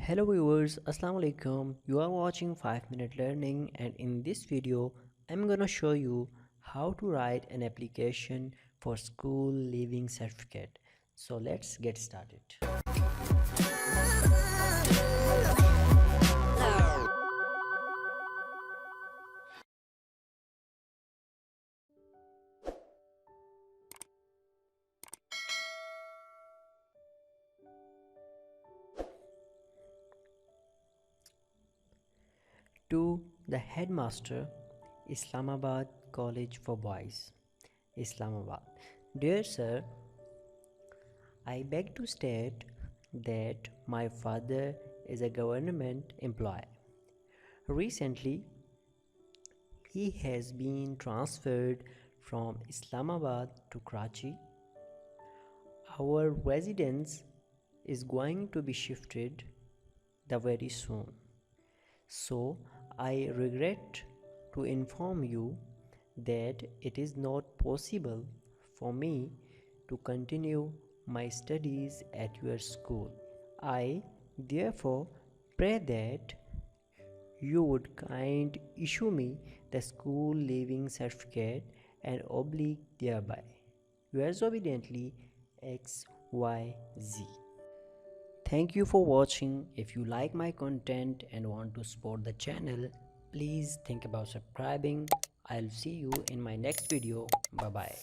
Hello viewers, Assalamu alaikum. You are watching 5 Minute Learning, and in this video I'm gonna show you how to write an application for school leaving certificate. So let's get started. To the headmaster, Islamabad College for Boys, Islamabad. Dear sir, I beg to state that my father is a government employee. Recently, he has been transferred from Islamabad to Karachi. Our residence is going to be shifted the very soon. So I regret to inform you that it is not possible for me to continue my studies at your school. I therefore pray that you would kind issue me the school leaving certificate and oblique thereby. Yours obediently, XYZ. Thank you for watching. If you like my content and want to support the channel, please think about subscribing. I'll see you in my next video. Bye bye.